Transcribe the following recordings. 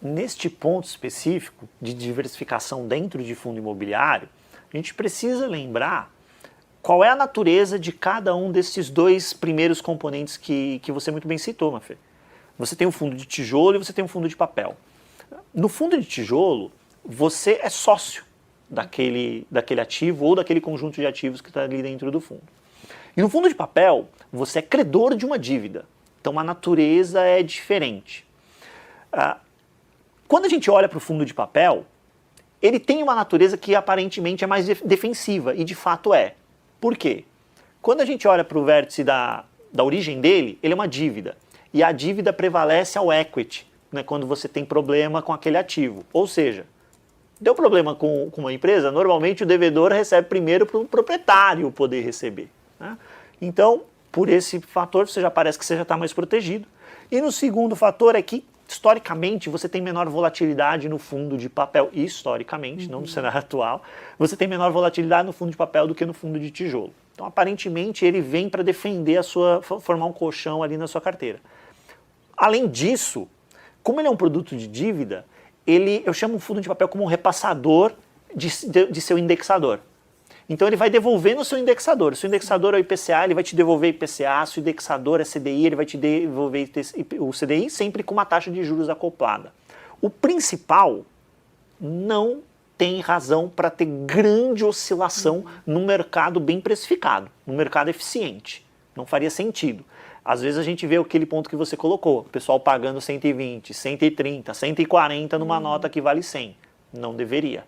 neste ponto específico de diversificação dentro de fundo imobiliário, a gente precisa lembrar qual é a natureza de cada um desses dois primeiros componentes que você muito bem citou, Mafê. Você tem um fundo de tijolo e você tem um fundo de papel. No fundo de tijolo, você é sócio daquele ativo ou daquele conjunto de ativos que está ali dentro do fundo. E no fundo de papel, você é credor de uma dívida. Então a natureza é diferente. Quando a gente olha para o fundo de papel, ele tem uma natureza que aparentemente é mais defensiva, e de fato é. Por quê? Quando a gente olha para o vértice da origem dele, ele é uma dívida. E a dívida prevalece ao equity, né, quando você tem problema com aquele ativo. Ou seja, deu problema com uma empresa, normalmente o devedor recebe primeiro para o proprietário poder receber. Né? Então, por esse fator, você já parece que você já está mais protegido. E no segundo fator é que, historicamente, você tem menor volatilidade no fundo de papel. Historicamente, não no cenário atual. Você tem menor volatilidade no fundo de papel do que no fundo de tijolo. Então, aparentemente, ele vem para defender formar um colchão ali na sua carteira. Além disso, como ele é um produto de dívida, eu chamo o fundo de papel como um repassador de seu indexador. Então ele vai devolver no seu indexador. Se o indexador é o IPCA, ele vai te devolver IPCA. Se o indexador é CDI, ele vai te devolver o CDI, sempre com uma taxa de juros acoplada. O principal não tem razão para ter grande oscilação num mercado bem precificado, num mercado eficiente. Não faria sentido. Às vezes a gente vê aquele ponto que você colocou, o pessoal pagando 120, 130, 140 numa nota que vale 100. Não deveria,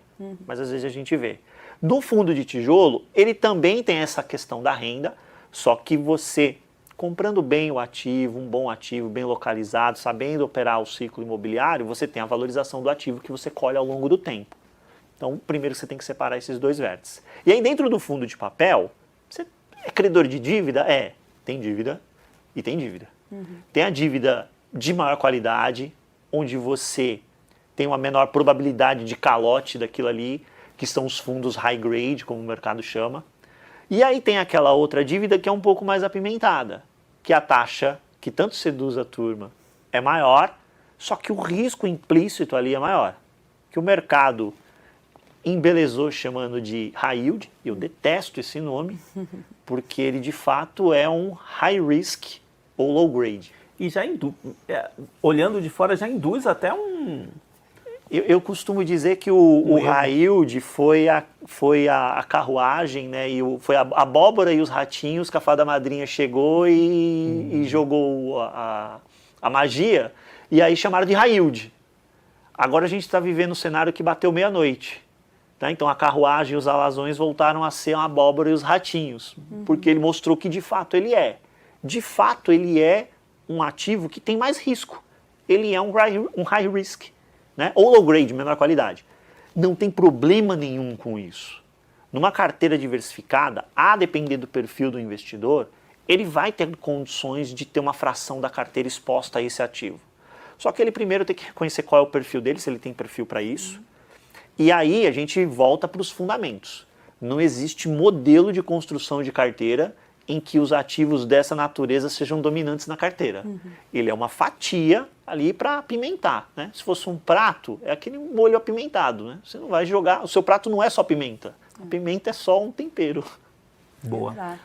mas às vezes a gente vê. No fundo de tijolo, ele também tem essa questão da renda, só que você, comprando bem o ativo, um bom ativo, bem localizado, sabendo operar o ciclo imobiliário, você tem a valorização do ativo que você colhe ao longo do tempo. Então, primeiro você tem que separar esses dois vértices. E aí dentro do fundo de papel, você é credor de dívida? Tem dívida e tem dívida. Tem a dívida de maior qualidade, onde você tem uma menor probabilidade de calote daquilo ali, que são os fundos high grade, como o mercado chama. E aí tem aquela outra dívida que é um pouco mais apimentada, que a taxa, que tanto seduz a turma, é maior, só que o risco implícito ali é maior. Que o mercado embelezou chamando de high yield, eu detesto esse nome, porque ele de fato é um high risk ou low grade. E já olhando de fora, já induz até um... Eu costumo dizer que o high yield foi a carruagem, né, foi a abóbora e os ratinhos que a fada madrinha chegou e jogou a magia, e aí chamaram de high yield. Agora a gente está vivendo um cenário que bateu meia-noite. Tá? Então a carruagem e os alazões voltaram a ser a abóbora e os ratinhos, porque ele mostrou que de fato ele é. De fato ele é um ativo que tem mais risco. Ele é um high risk. Né? Ou low grade, menor qualidade. Não tem problema nenhum com isso. Numa carteira diversificada, a depender do perfil do investidor, ele vai ter condições de ter uma fração da carteira exposta a esse ativo. Só que ele primeiro tem que reconhecer qual é o perfil dele, se ele tem perfil para isso. E aí a gente volta para os fundamentos. Não existe modelo de construção de carteira em que os ativos dessa natureza sejam dominantes na carteira. Ele é uma fatia ali para apimentar, né? Se fosse um prato, é aquele molho apimentado, né? Você não vai jogar, o seu prato não é só pimenta. A pimenta é só um tempero. Boa. Exato.